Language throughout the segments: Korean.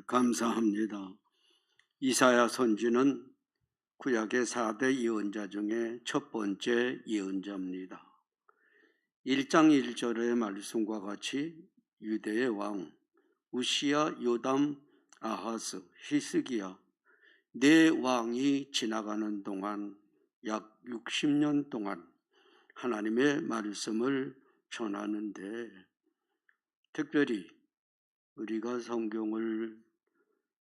감사합니다. 이사야 선지는 구약의 4대 예언자 중에 첫 번째 예언자입니다. 1장 1절의 말씀과 같이 유대의 왕 우시야, 요담, 아하스, 히스기야 네 왕이 지나가는 동안 약 60년 동안 하나님의 말씀을 전하는데, 특별히 우리가 성경을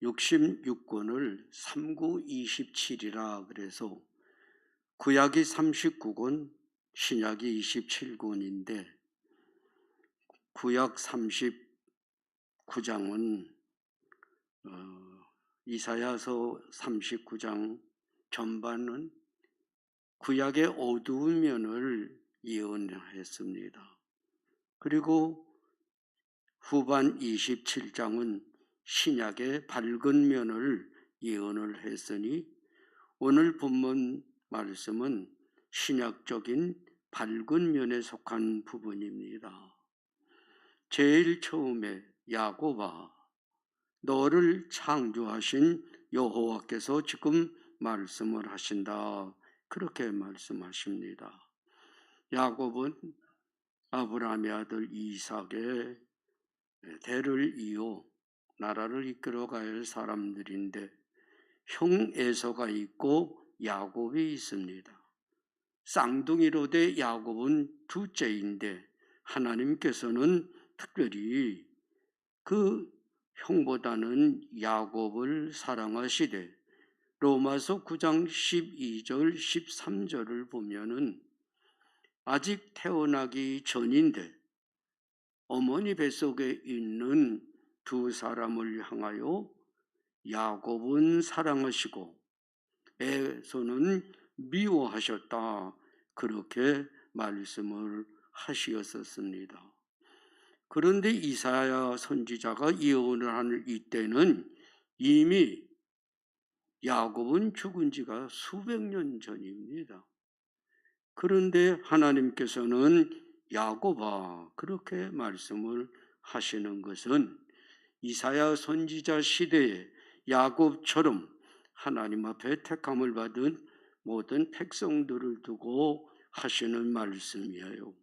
66권을 3927이라 그래서 구약이 39권, 신약이 27권인데 구약 39장은 이사야서 39장 전반은 구약의 어두운 면을 예언했습니다. 그리고 후반 27장은 신약의 밝은 면을 예언을 했으니 오늘 본문 말씀은 신약적인 밝은 면에 속한 부분입니다. 제일 처음에 야곱아, 너를 창조하신 여호와께서 지금 말씀을 하신다, 그렇게 말씀하십니다. 야곱은 아브라함의 아들 이삭의 대를 이어 나라를 이끌어가야 할 사람들인데 형 에서가 있고 야곱이 있습니다. 쌍둥이로 돼 야곱은 둘째인데 하나님께서는 특별히 그 형보다는 야곱을 사랑하시되 로마서 9장 12절 13절을 보면은 아직 태어나기 전인데 어머니 뱃속에 있는 두 사람을 향하여 야곱은 사랑하시고 에서는 미워하셨다, 그렇게 말씀을 하시었습니다. 그런데 이사야 선지자가 예언을 하는 이때는 이미 야곱은 죽은 지가 수백 년 전입니다. 그런데 하나님께서는 야곱아, 그렇게 말씀을 하시는 것은 이사야 선지자 시대에 야곱처럼 하나님 앞에 택함을 받은 모든 백성들을 두고 하시는 말씀이에요.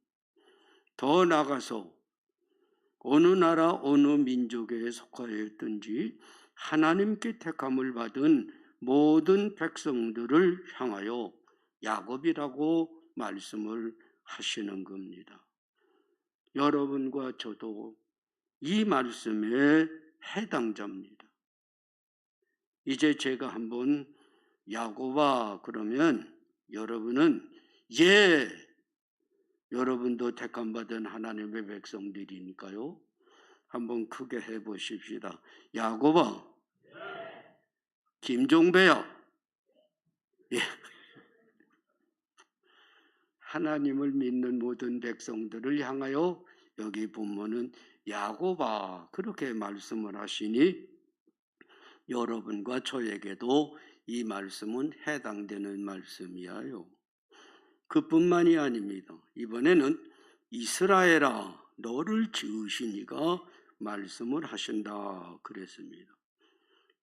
더 나아가서 어느 나라 어느 민족에 속하였든지 하나님께 택함을 받은 모든 백성들을 향하여 야곱이라고 말씀을 하시는 겁니다. 여러분과 저도 이 말씀에 해당자입니다. 이제 제가 한번 야곱아 그러면 여러분은 예, 여러분도 택함받은 하나님의 백성들이니까요. 한번 크게 해보십시다. 야곱아, 김종배야, 예. 하나님을 믿는 모든 백성들을 향하여 여기 본문은 야곱아, 그렇게 말씀을 하시니 여러분과 저에게도 이 말씀은 해당되는 말씀이에요. 그뿐만이 아닙니다. 이번에는 이스라엘아, 너를 지으신 이가 말씀을 하신다 그랬습니다.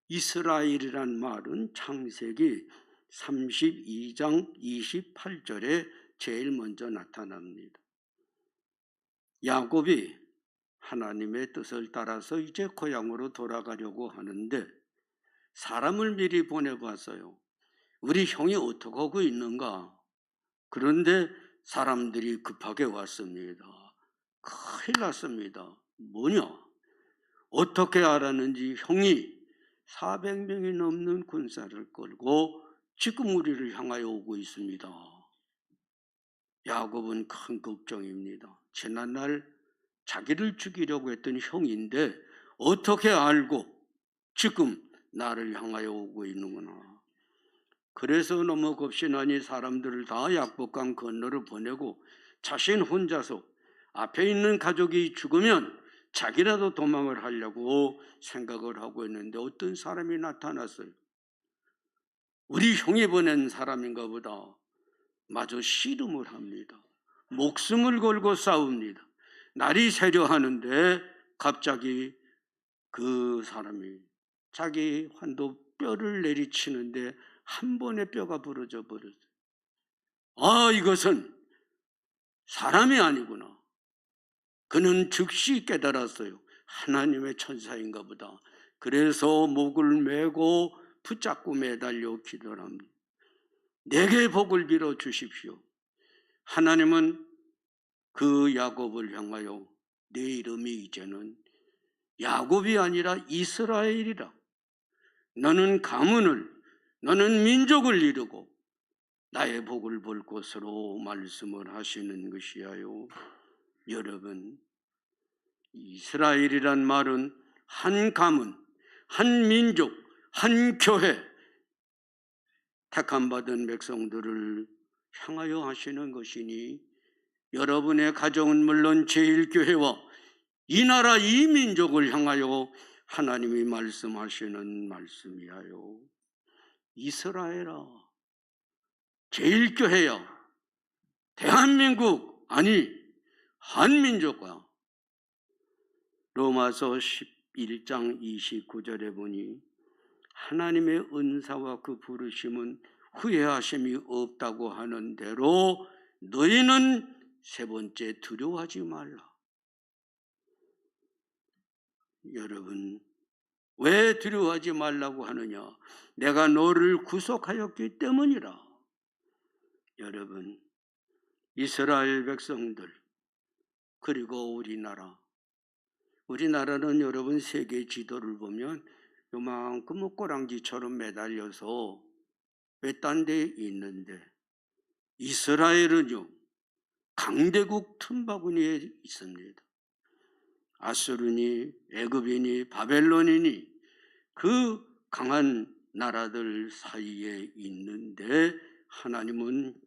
이스라엘이란 말은 창세기 32장 28절에 제일 먼저 나타납니다. 야곱이 하나님의 뜻을 따라서 이제 고향으로 돌아가려고 하는데 사람을 미리 보내고 왔어요. 우리 형이 어떻게 하고 있는가? 그런데 사람들이 급하게 왔습니다. 큰일 났습니다. 뭐냐? 어떻게 알았는지 형이 400명이 넘는 군사를 끌고 지금 우리를 향하여 오고 있습니다. 야곱은 큰 걱정입니다. 지난날 자기를 죽이려고 했던 형인데 어떻게 알고 지금 나를 향하여 오고 있는구나. 그래서 너무 겁신하니 사람들을 다 약복강 건너로 보내고 자신 혼자서 앞에 있는 가족이 죽으면 자기라도 도망을 하려고 생각을 하고 있는데 어떤 사람이 나타났어요. 우리 형이 보낸 사람인가 보다. 마저 씨름을 합니다. 목숨을 걸고 싸웁니다. 날이 새려 하는데 갑자기 그 사람이 자기 환도 뼈를 내리치는데 한 번에 뼈가 부러져 버렸어요. 아, 이것은 사람이 아니구나. 그는 즉시 깨달았어요. 하나님의 천사인가 보다. 그래서 목을 메고 붙잡고 매달려 기도를 합니다. 내게 복을 빌어 주십시오. 하나님은 그 야곱을 향하여 내 이름이 이제는 야곱이 아니라 이스라엘이라. 너는 가문을, 너는 민족을 이루고 나의 복을 볼 것으로 말씀을 하시는 것이야요. 여러분, 이스라엘이란 말은 한 가문, 한 민족, 한 교회, 택함받은 백성들을 향하여 하시는 것이니 여러분의 가정은 물론 제1교회와 이 나라 이 민족을 향하여 하나님이 말씀하시는 말씀이야요. 이스라엘아, 제1교회야, 대한민국, 아니 한민족아. 로마서 11장 29절에 보니 하나님의 은사와 그 부르심은 후회하심이 없다고 하는 대로 너희는 세 번째 두려워하지 말라. 여러분, 왜 두려워하지 말라고 하느냐? 내가 너를 구속하였기 때문이라. 여러분, 이스라엘 백성들 그리고 우리나라는 여러분 세계 지도를 보면 요만큼 꼬랑지처럼 매달려서 외딴 데에 있는데 이스라엘은요 강대국 틈바구니에 있습니다. 아수르니 애굽이니 바벨론이니 그 강한 나라들 사이에 있는데 하나님은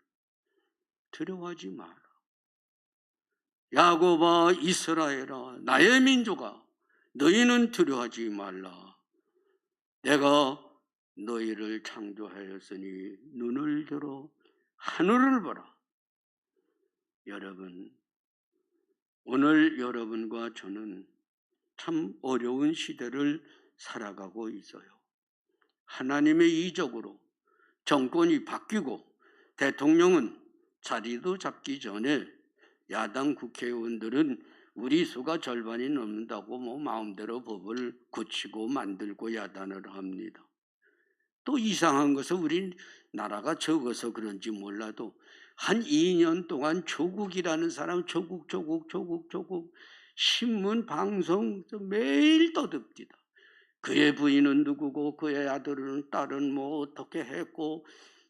두려워하지 마라. 야곱아, 이스라엘아, 나의 민족아, 너희는 두려워하지 말라. 내가 너희를 창조하였으니 눈을 들어 하늘을 보라. 여러분, 오늘 여러분과 저는 참 어려운 시대를 살아가고 있어요. 하나님의 이적으로 정권이 바뀌고 대통령은 자리도 잡기 전에 야당 국회의원들은 우리 수가 절반이 넘는다고 마음대로 법을 고치고 만들고 야단을 합니다. 또 이상한 것은 우리 나라가 적어서 그런지 몰라도 한 2년 동안 조국이라는 사람 조국 신문 방송 매일 떠듭니다. 그의 부인은 누구고 그의 아들은 딸은 어떻게 했고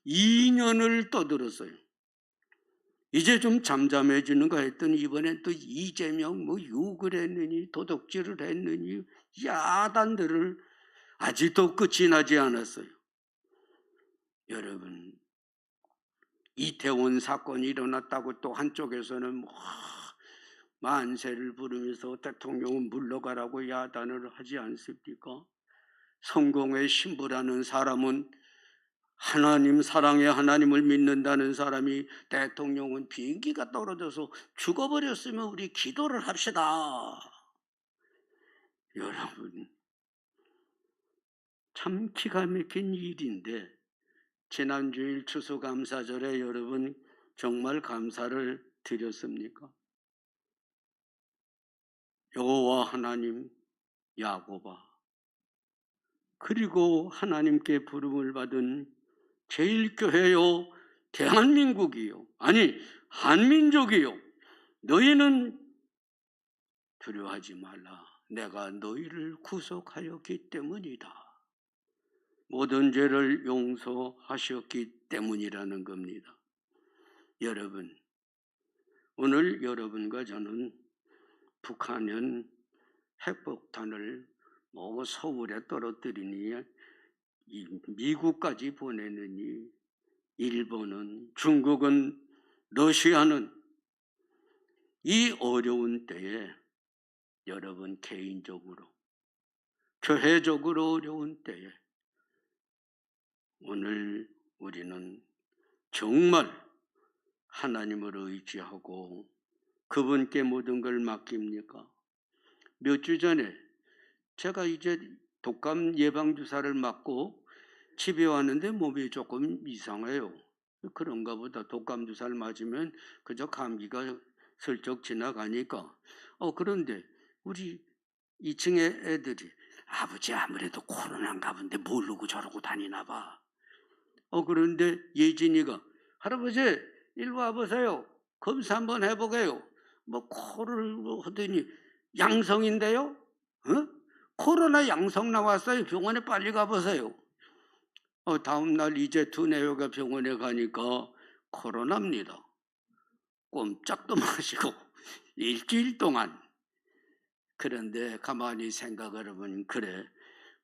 2년을 떠들었어요. 이제 좀 잠잠해지는가 했더니 이번엔 또 이재명 욕을 했느니 도둑질을 했느니 야단들을 아직도 끝이 나지 않았어요. 여러분, 이태원 사건이 일어났다고 또 한쪽에서는 만세를 부르면서 대통령은 물러가라고 야단을 하지 않습니까? 성공의 신부라는 사람은 하나님 사랑의 하나님을 믿는다는 사람이 대통령은 비행기가 떨어져서 죽어버렸으면 우리 기도를 합시다. 여러분, 참 기가 막힌 일인데 지난주일 추수감사절에 여러분 정말 감사를 드렸습니까? 여호와 하나님 야곱아, 그리고 하나님께 부름을 받은 제1교회요 대한민국이요, 아니 한민족이요, 너희는 두려워하지 말라. 내가 너희를 구속하였기 때문이다. 모든 죄를 용서하셨기 때문이라는 겁니다. 여러분, 오늘 여러분과 저는 북한은 핵폭탄을 서울에 떨어뜨리니 미국까지 보내느니 일본은, 중국은, 러시아는 이 어려운 때에 여러분 개인적으로, 교회적으로 어려운 때에 오늘 우리는 정말 하나님을 의지하고 그분께 모든 걸 맡깁니까? 몇 주 전에 제가 이제 독감 예방주사를 맞고 집에 왔는데 몸이 조금 이상해요. 그런가 보다. 독감 주사를 맞으면 그저 감기가 슬쩍 지나가니까. 그런데 우리 2층에 애들이 아버지 아무래도 코로나인가 본데 모르고 저러고 다니나 봐. 그런데 예진이가 할아버지 일로 와보세요. 검사 한번 해보게요. 뭐 코를 하더니 양성인데요. 코로나 양성 나왔어요. 병원에 빨리 가보세요. 다음날 이제 두뇌가 병원에 가니까 코로나입니다. 꼼짝도 마시고 일주일 동안. 그런데 가만히 생각을 해보면 그래,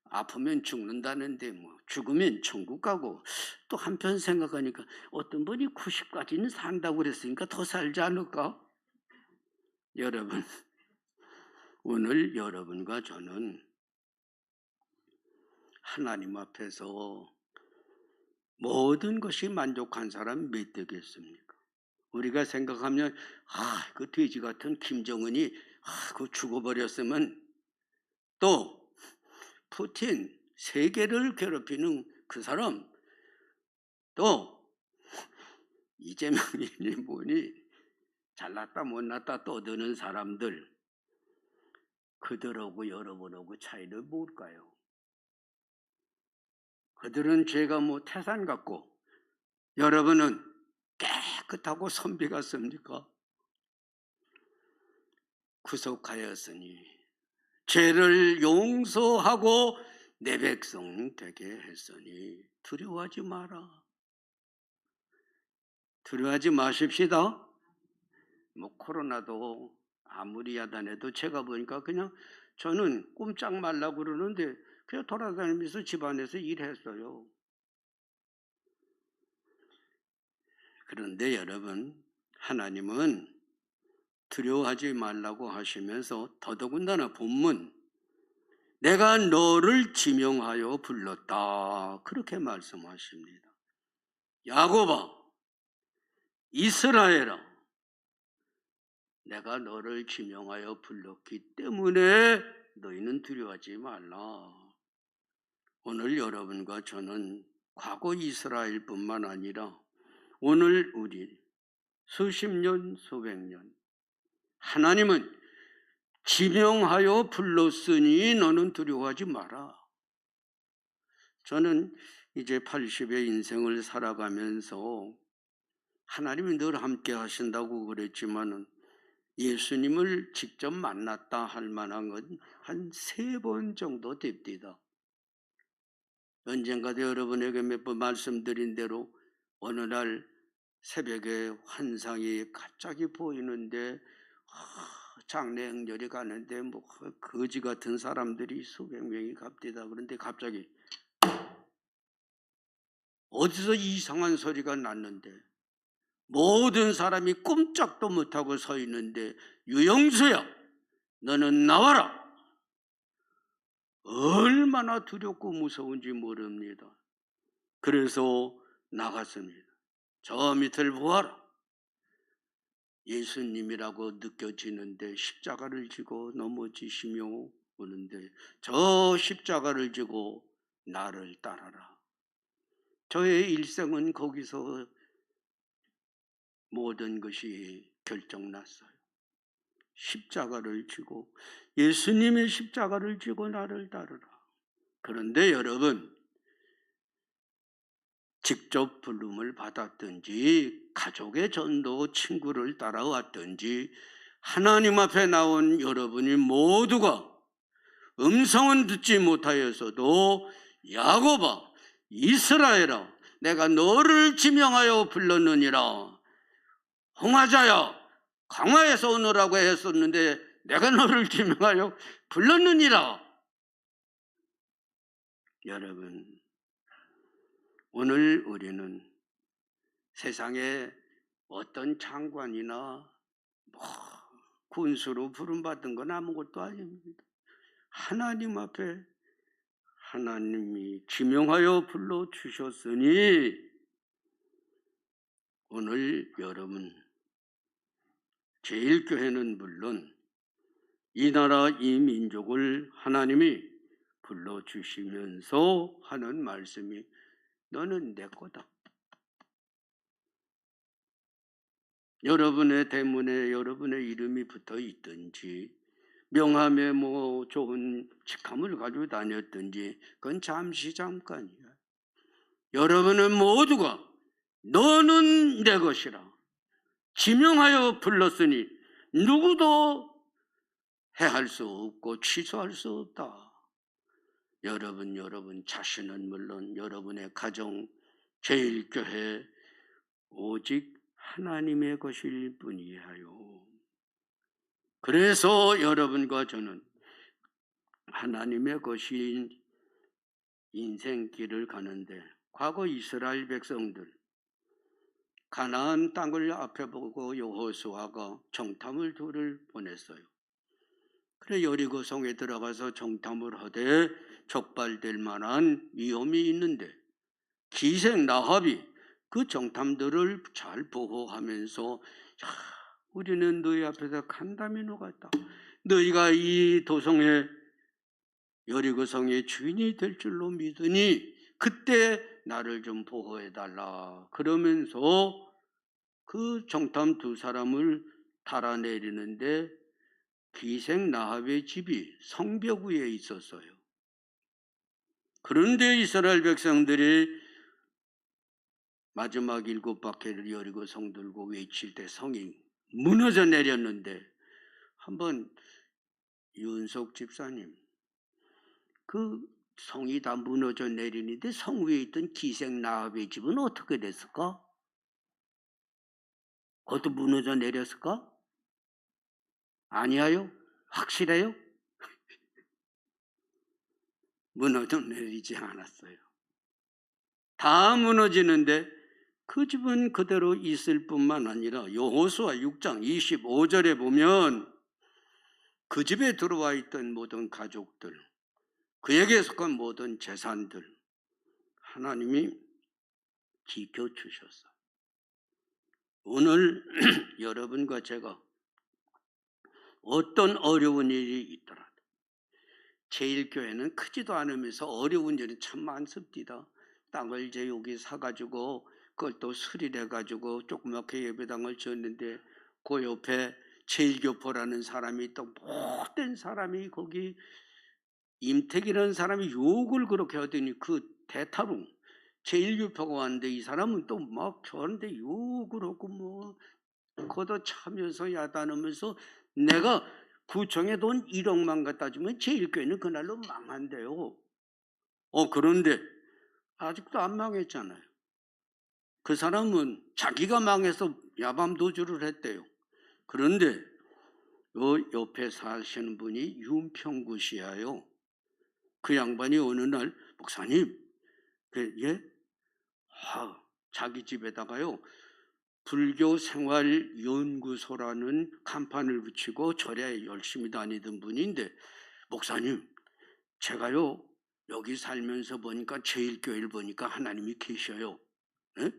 아프면 죽는다는데 뭐 죽으면 천국 가고, 또 한편 생각하니까 어떤 분이 90까지는 산다고 그랬으니까 더 살지 않을까? 여러분, 오늘 여러분과 저는 하나님 앞에서 모든 것이 만족한 사람 몇 되겠습니까? 우리가 생각하면 그 돼지 같은 김정은이 그 죽어버렸으면, 또 푸틴 세계를 괴롭히는 그 사람, 또 이재명이니 뭐니 잘났다 못났다 떠드는 사람들, 그들하고 여러분하고 차이를 뭘까요? 그들은 죄가 뭐 태산 같고 여러분은 깨끗하고 선비 같습니까? 구속하였으니 죄를 용서하고 내 백성 되게 했으니 두려워하지 마라. 두려워하지 마십시다. 뭐 코로나도 아무리 야단해도 제가 보니까 그냥 저는 꼼짝 말라고 그러는데 그냥 돌아다니면서 집안에서 일했어요. 그런데 여러분, 하나님은 두려워하지 말라고 하시면서 더더군다나 본문 내가 너를 지명하여 불렀다 그렇게 말씀하십니다. 야곱아, 이스라엘아, 내가 너를 지명하여 불렀기 때문에 너희는 두려워하지 말라. 오늘 여러분과 저는 과거 이스라엘뿐만 아니라 오늘 우리 수십 년, 수백 년, 하나님은 지명하여 불렀으니 너는 두려워하지 마라. 저는 이제 80의 인생을 살아가면서 하나님이 늘 함께 하신다고 그랬지만 예수님을 직접 만났다 할 만한 건 한 3번 정도 됩니다. 언젠가도 여러분에게 몇 번 말씀드린 대로 어느 날 새벽에 환상이 갑자기 보이는데 장례 행렬이 가는데 뭐 거지 같은 사람들이 수백 명이 갑디다. 그런데 갑자기 어디서 이상한 소리가 났는데 모든 사람이 꼼짝도 못하고 서 있는데 유영수야 너는 나와라. 얼마나 두렵고 무서운지 모릅니다. 그래서 나갔습니다. 저 밑을 보아라. 예수님이라고 느껴지는데 십자가를 지고 넘어지시며 오는데 저 십자가를 지고 나를 따라라. 저의 일생은 거기서 모든 것이 결정났어요. 십자가를 지고 예수님의 십자가를 지고 나를 따르라. 그런데 여러분, 직접 부름을 받았든지 가족의 전도 친구를 따라왔든지 하나님 앞에 나온 여러분이 모두가 음성은 듣지 못하여서도 야곱아, 이스라엘아, 내가 너를 지명하여 불렀느니라. 홍하자야, 강화에서 오느라고 했었는데 내가 너를 지명하여 불렀느니라. 여러분, 오늘 우리는 세상에 어떤 장관이나 군수로 부름받은 건 아무것도 아닙니다. 하나님 앞에 하나님이 지명하여 불러주셨으니 오늘 여러분, 제일교회는 물론 이 나라 이 민족을 하나님이 불러주시면서 하는 말씀이 너는 내 거다. 여러분의 대문에 여러분의 이름이 붙어 있든지 명함에 뭐 좋은 직함을 가지고 다녔든지 그건 잠깐이야. 여러분은 모두가 너는 내 것이라 지명하여 불렀으니 누구도 해할 수 없고 취소할 수 없다. 여러분 자신은 물론 여러분의 가정, 제일교회 오직 하나님의 것일 뿐이에요. 그래서 여러분과 저는 하나님의 것인 인생길을 가는데 과거 이스라엘 백성들 가나안 땅을 앞에 보고 여호수아가 정탐을 둘을 보냈어요. 그래 여리고 성에 들어가서 정탐을 하되 적발될 만한 위험이 있는데 기생 라합이 그 정탐들을 잘 보호하면서 우리는 너희 앞에서 간담이 녹았다. 너희가 이 도성의 여리고 성의 주인이 될 줄로 믿으니 그때 나를 좀 보호해달라. 그러면서 그 정탐 두 사람을 달아내리는데 기생 라합의 집이 성벽 위에 있었어요. 그런데 이스라엘 백성들이 마지막 7바퀴를 여리고 성 들고 외칠 때 성이 무너져 내렸는데 한번 윤석 집사님 그 성이 다 무너져 내리는데 성 위에 있던 기생 라합의 집은 어떻게 됐을까? 그것도 무너져 내렸을까? 아니에요? 확실해요? 무너져 내리지 않았어요. 다 무너지는데 그 집은 그대로 있을 뿐만 아니라 여호수아 6장 25절에 보면 그 집에 들어와 있던 모든 가족들, 그에게 속한 모든 재산들 하나님이 지켜주셨어요. 오늘 여러분과 제가 어떤 어려운 일이 있더라도 제일교회는 크지도 않으면서 어려운 일이 참 많습니다. 땅을 이제 여기 사가지고 그걸 또 수리해가지고 조그맣게 예배당을 지었는데 그 옆에 제일교포라는 사람이 또 못된 사람이 거기 임택이라는 사람이 욕을 그렇게 하더니 그 대타로 제일교포가 왔는데 이 사람은 또 막 저한테 욕을 하고 뭐 걷어차면서 야단하면서 내가 구청에 돈 1억만 갖다 주면 제일교회는 그날로 망한대요. 그런데 아직도 안 망했잖아요. 그 사람은 자기가 망해서 야밤도주를 했대요. 그런데 요 옆에 사시는 분이 윤평구 씨예요. 그 양반이 어느 날 목사님, 예? 자기 집에다가요 불교 생활 연구소라는 간판을 붙이고 절에 열심히 다니던 분인데 목사님, 제가요 여기 살면서 보니까 제일교회를 보니까 하나님이 계셔요. 예?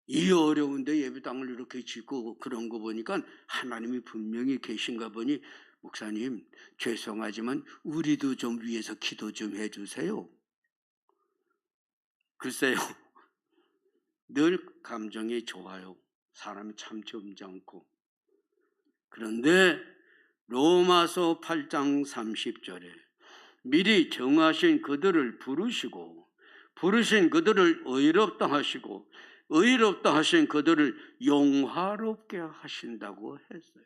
이 어려운데 예배당을 이렇게 짓고 그런 거 보니까 하나님이 분명히 계신가 보니 목사님 죄송하지만 우리도 좀 위해서 기도 좀 해주세요. 글쎄요 늘 감정이 좋아요. 사람이 참 점잖고. 그런데 로마서 8장 30절에 미리 정하신 그들을 부르신 그들을 의롭다 하시고 의롭다 하신 그들을 영화롭게 하신다고 했어요.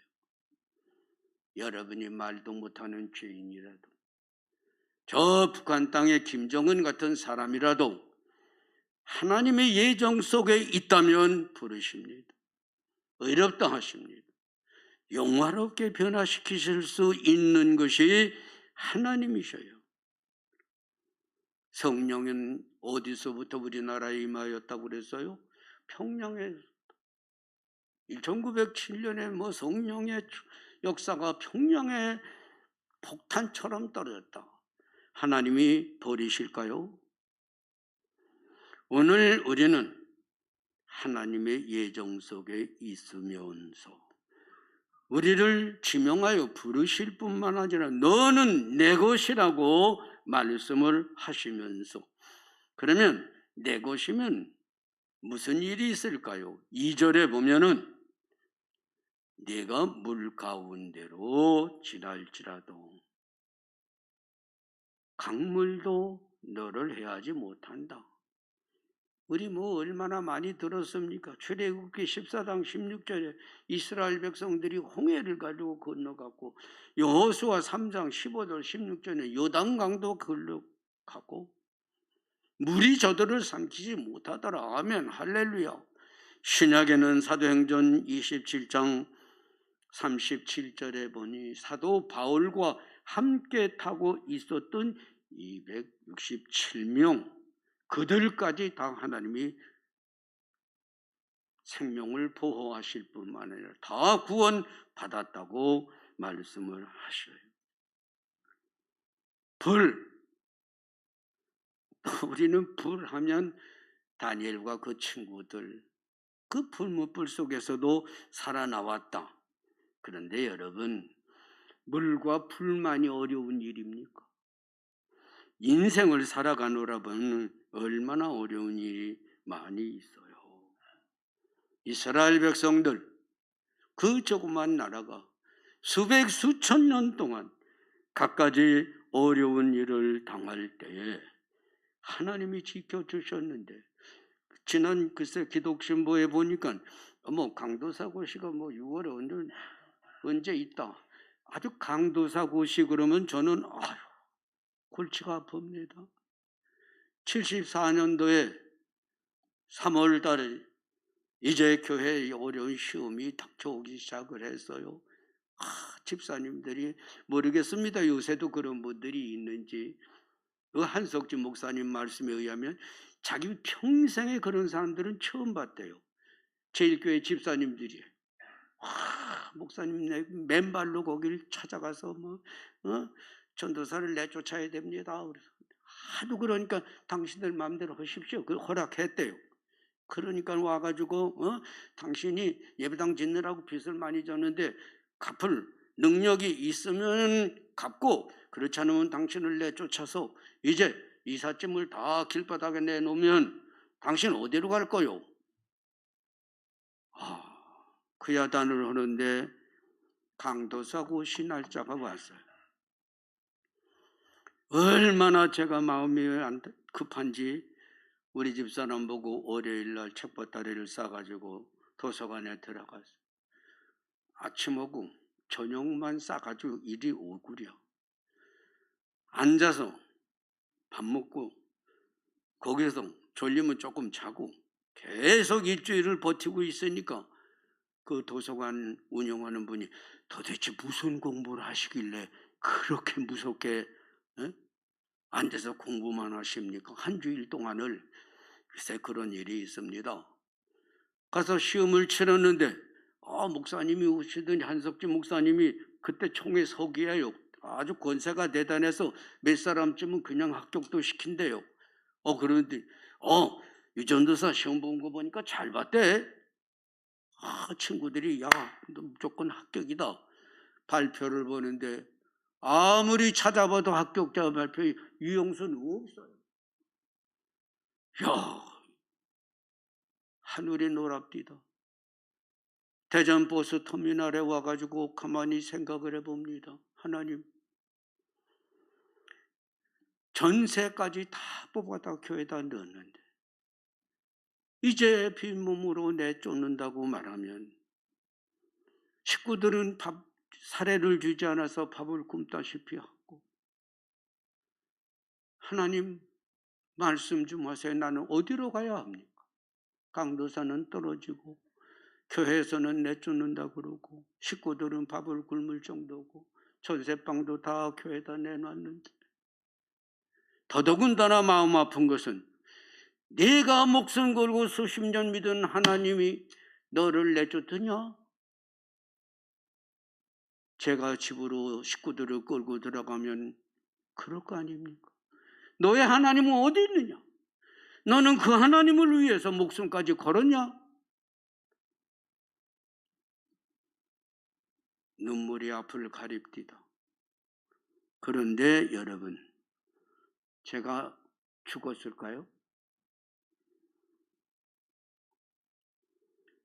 여러분이 말도 못하는 죄인이라도 저 북한 땅의 김정은 같은 사람이라도 하나님의 예정 속에 있다면 부르십니다. 의롭다 하십니다. 영화롭게 변화시키실 수 있는 것이 하나님이셔요. 성령은 어디서부터 우리나라에 임하였다고 그랬어요? 평양에 1907년에 뭐 성령의 역사가 평양에 폭탄처럼 떨어졌다. 하나님이 버리실까요? 오늘 우리는 하나님의 예정 속에 있으면서 우리를 지명하여 부르실 뿐만 아니라 너는 내 것이라고 말씀을 하시면서, 그러면 내 것이면 무슨 일이 있을까요? 2절에 보면은 네가 물 가운데로 지날지라도 강물도 너를 해하지 못한다. 우리 얼마나 많이 들었습니까? 출애굽기 14장 16절에 이스라엘 백성들이 홍해를 가지고 건너갔고, 여호수아 3장 15절 16절에 요단강도 건너갔고 물이 저들을 삼키지 못하더라. 아멘, 할렐루야. 신약에는 사도행전 27장 37절에 보니 사도 바울과 함께 타고 있었던 267명, 그들까지 다 하나님이 생명을 보호하실 뿐만 아니라 다 구원받았다고 말씀을 하셔요. 불, 우리는 불 하면 다니엘과 그 친구들, 그 불문불 속에서도 살아나왔다. 그런데 여러분, 물과 불만이 어려운 일입니까? 인생을 살아가노라 보면 얼마나 어려운 일이 많이 있어요. 이스라엘 백성들, 그 조그만 나라가 수백 수천 년 동안 갖가지 어려운 일을 당할 때에 하나님이 지켜주셨는데, 지난 글쎄 기독신보에 보니까 강도사고시가 6월에 언제 있다. 아주 강도사고시 그러면 저는 골치가 아픕니다. 74년도에 3월 달에 이제 교회에 어려운 시험이 닥쳐오기 시작을 했어요. 집사님들이 모르겠습니다. 요새도 그런 분들이 있는지. 그 한석진 목사님 말씀에 의하면 자기 평생에 그런 사람들은 처음 봤대요. 제일교회 집사님들이 목사님 맨발로 거기를 찾아가서 전도사를 내쫓아야 됩니다. 그래서 하도 그러니까 당신들 마음대로 하십시오. 그걸 허락했대요. 그러니까 와가지고 당신이 예배당 짓느라고 빚을 많이 졌는데 갚을 능력이 있으면 갚고, 그렇지 않으면 당신을 내쫓아서 이제 이삿짐을 다 길바닥에 내놓으면 당신 어디로 갈 거요? 그 야단을 하는데 강도사고시 날짜가 왔어요. 얼마나 제가 마음이 급한지 우리 집사람 보고 월요일날 책보따리를 싸가지고 도서관에 들어갔어요. 아침하고 저녁만 싸가지고 이리 오구려. 앉아서 밥 먹고 거기서 졸리면 조금 자고 계속 일주일을 버티고 있으니까 그 도서관 운영하는 분이 도대체 무슨 공부를 하시길래 그렇게 무섭게 앉아서 공부만 하십니까? 한 주일 동안을. 글쎄 그런 일이 있습니다. 가서 시험을 치렀는데 목사님이 오시더니 한석진 목사님이 그때 총회 서기예요. 아주 권세가 대단해서 몇 사람쯤은 그냥 합격도 시킨대요. 그런데 유전도사 시험 본 거 보니까 잘 봤대. 친구들이 야, 너 무조건 합격이다. 발표를 보는데 아무리 찾아봐도 합격자 발표 유영수는 없어요. 야, 하늘이 노랍디다. 대전 버스 터미널에 와가지고 가만히 생각을 해봅니다. 하나님, 전세까지 다 뽑아다 교회에다 넣었는데 이제 빈몸으로 내쫓는다고 말하면 식구들은 사례를 주지 않아서 밥을 굶다시피 하고, 하나님 말씀 좀 하세요. 나는 어디로 가야 합니까? 강도사는 떨어지고 교회에서는 내쫓는다 그러고 식구들은 밥을 굶을 정도고 전세방도 다 교회에다 내놨는데, 더더군다나 마음 아픈 것은 네가 목숨 걸고 수십 년 믿은 하나님이 너를 내쫓더냐? 제가 집으로 식구들을 끌고 들어가면 그럴 거 아닙니까? 너의 하나님은 어디 있느냐? 너는 그 하나님을 위해서 목숨까지 걸었냐? 눈물이 앞을 가립디다. 그런데 여러분, 제가 죽었을까요?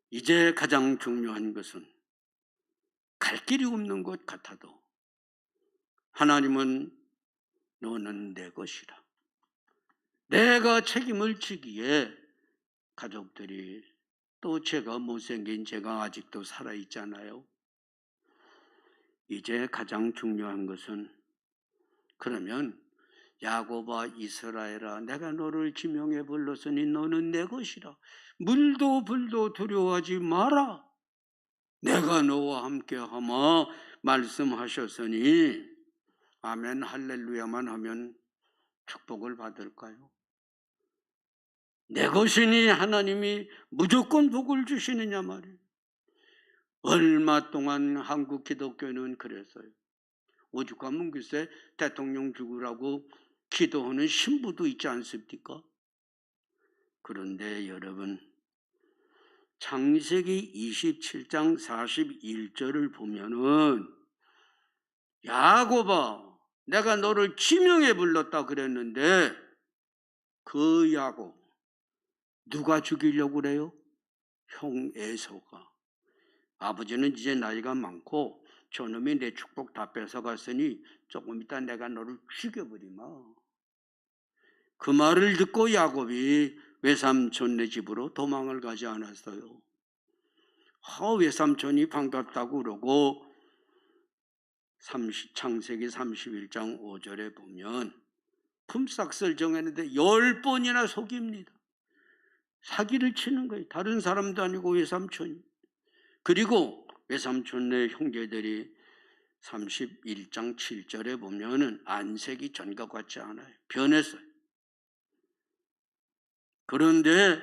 이제 가장 중요한 것은 갈 길이 없는 것 같아도 하나님은 너는 내 것이라. 내가 책임을 지기에 가족들이 또 제가 못생긴 제가 아직도 살아있잖아요. 이제 가장 중요한 것은 그러면 야곱아 이스라엘아 내가 너를 지명해 불렀으니 너는 내 것이라. 물도 불도 두려워하지 마라. 내가 너와 함께하마 말씀하셨으니 아멘 할렐루야만 하면 축복을 받을까요? 내 것이니 하나님이 무조건 복을 주시느냐 말이에요. 얼마 동안 한국 기독교는 그랬어요. 오죽하면 글쎄 대통령 죽으라고 기도하는 신부도 있지 않습니까? 그런데 여러분, 창세기 27장 41절을 보면은 야곱아 내가 너를 지명해 불렀다 그랬는데 그 야곱 누가 죽이려고 그래요? 형 에서가. 아버지는 이제 나이가 많고 저놈이 내 축복 다 뺏어갔으니 조금 이따 내가 너를 죽여버리마. 그 말을 듣고 야곱이 외삼촌네 집으로 도망을 가지 않았어요. 외삼촌이 반갑다고 그러고 창세기 31장 5절에 보면 품삯을 정했는데 10번이나 속입니다. 사기를 치는 거예요. 다른 사람도 아니고 외삼촌이. 그리고 외삼촌네 형제들이 31장 7절에 보면은 안색이 전과 같지 않아요. 변했어요. 그런데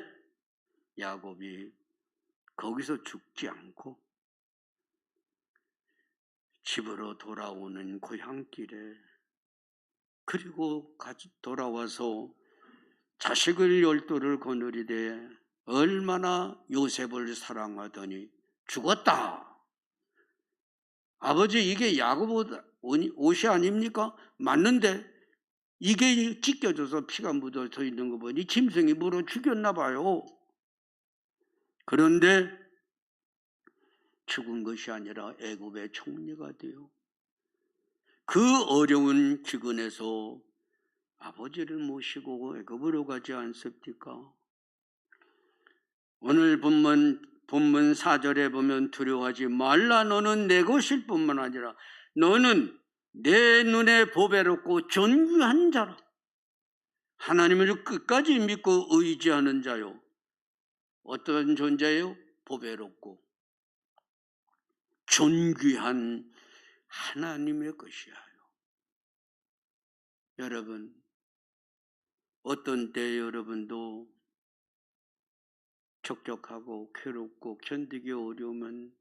야곱이 거기서 죽지 않고 집으로 돌아오는 고향길에 그리고 돌아와서 자식을 12를 거느리되 얼마나 요셉을 사랑하더니 죽었다. 아버지 이게 야곱 옷이 아닙니까? 맞는데 이게 찢겨져서 피가 묻어져 있는 거 보니 짐승이 물어 죽였나 봐요. 그런데 죽은 것이 아니라 애굽의 총리가 돼요. 그 어려운 기근에서 아버지를 모시고 애굽으로 가지 않습니까? 오늘 본문 4절에 보면 두려워하지 말라 너는 내 것일 뿐만 아니라 너는 내 눈에 보배롭고 존귀한 자라. 하나님을 끝까지 믿고 의지하는 자요. 어떤 존재예요? 보배롭고 존귀한 하나님의 것이야. 여러분, 어떤 때 여러분도 적적하고 괴롭고 견디기 어려우면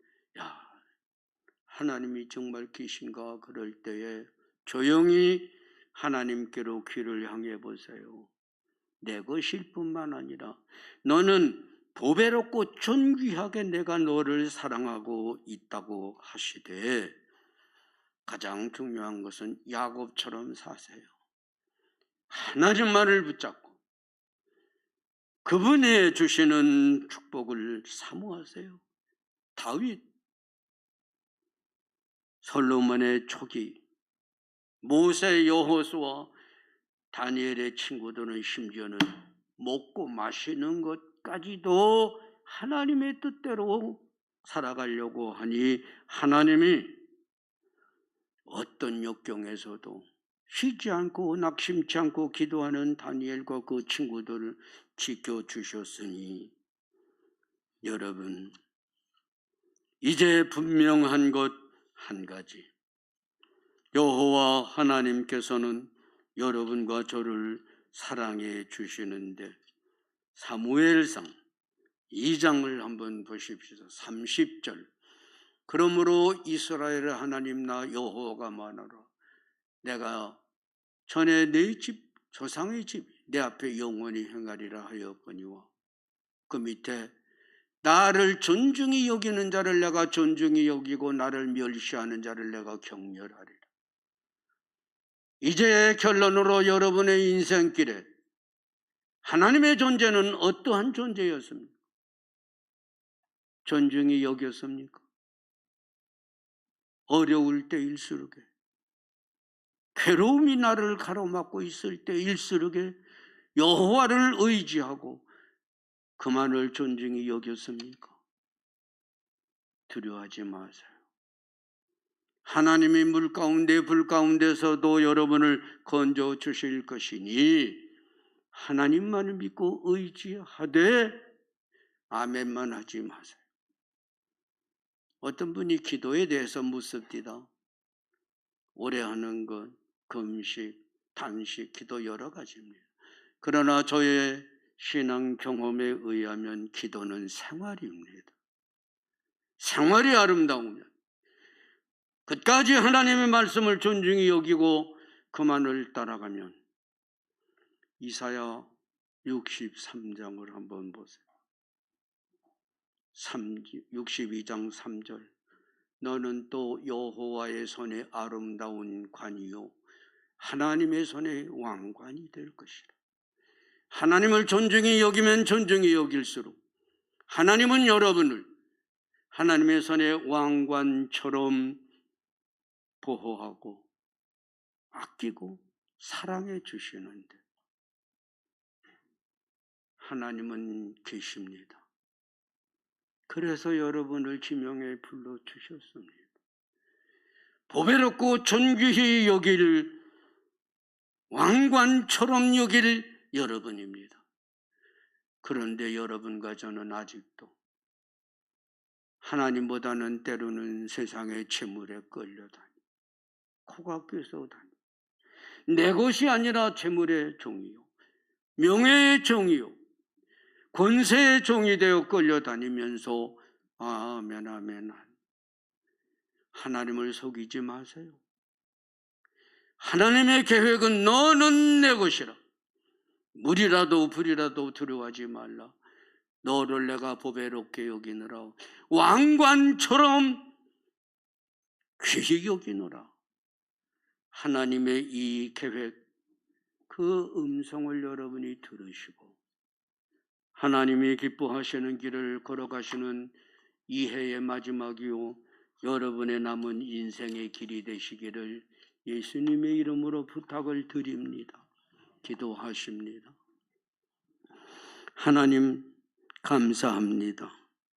하나님이 정말 계신가 그럴 때에 조용히 하나님께로 귀를 향해 보세요. 내 것일 뿐만 아니라 너는 보배롭고 존귀하게 내가 너를 사랑하고 있다고 하시되 가장 중요한 것은 야곱처럼 사세요. 하나님만을 붙잡고 그분이 주시는 축복을 사모하세요. 다윗, 솔로몬의 초기, 모세, 여호수아, 다니엘의 친구들은 심지어는 먹고 마시는 것까지도 하나님의 뜻대로 살아가려고 하니 하나님이 어떤 역경에서도 쉬지 않고 낙심치 않고 기도하는 다니엘과 그 친구들을 지켜주셨으니 여러분 이제 분명한 것 한 가지, 여호와 하나님께서는 여러분과 저를 사랑해 주시는데 사무엘상 2장을 한번 보십시오. 30절 그러므로 이스라엘 하나님 나 여호와가 말하노라 내가 전에 네 집 조상의 집 내 앞에 영원히 행하리라 하였거니와 그 밑에 나를 존중히 여기는 자를 내가 존중히 여기고 나를 멸시하는 자를 내가 경멸하리라. 이제 결론으로 여러분의 인생길에 하나님의 존재는 어떠한 존재였습니까? 존중히 여겼습니까? 어려울 때일수록에, 괴로움이 나를 가로막고 있을 때일수록에 여호와를 의지하고 그만을 존중히 여겼습니까? 두려워하지 마세요. 하나님이 물 가운데 불 가운데서도 여러분을 건져 주실 것이니 하나님만을 믿고 의지하되 아멘만 하지 마세요. 어떤 분이 기도에 대해서 묻습니다. 오래 하는 것, 금식, 단식, 기도 여러 가지입니다. 그러나 저의 신앙 경험에 의하면 기도는 생활입니다. 생활이 아름다우면 끝까지 하나님의 말씀을 존중히 여기고 그만을 따라가면 이사야 63장을 한번 보세요. 62장 3절 너는 또 여호와의 손에 아름다운 관이요 하나님의 손에 왕관이 될 것이라. 하나님을 존중히 여기면 존중히 여길수록 하나님은 여러분을 하나님의 손에 왕관처럼 보호하고 아끼고 사랑해 주시는데 하나님은 계십니다. 그래서 여러분을 지명해 불러주셨습니다. 보배롭고 존귀히 여길 왕관처럼 여길 여러분입니다. 그런데 여러분과 저는 아직도 하나님보다는 때로는 세상의 재물에 끌려다니 코가 껴서다니 내 것이 아니라 재물의 종이요 명예의 종이요 권세의 종이 되어 끌려다니면서 아멘 아멘 하나님을 속이지 마세요. 하나님의 계획은 너는 내 것이라. 물이라도 불이라도 두려워하지 말라. 너를 내가 보배롭게 여기느라 왕관처럼 귀히 여기노라. 하나님의 이 계획, 그 음성을 여러분이 들으시고 하나님이 기뻐하시는 길을 걸어가시는 이 해의 마지막이요 여러분의 남은 인생의 길이 되시기를 예수님의 이름으로 부탁을 드립니다. 기도하십니다. 하나님 감사합니다.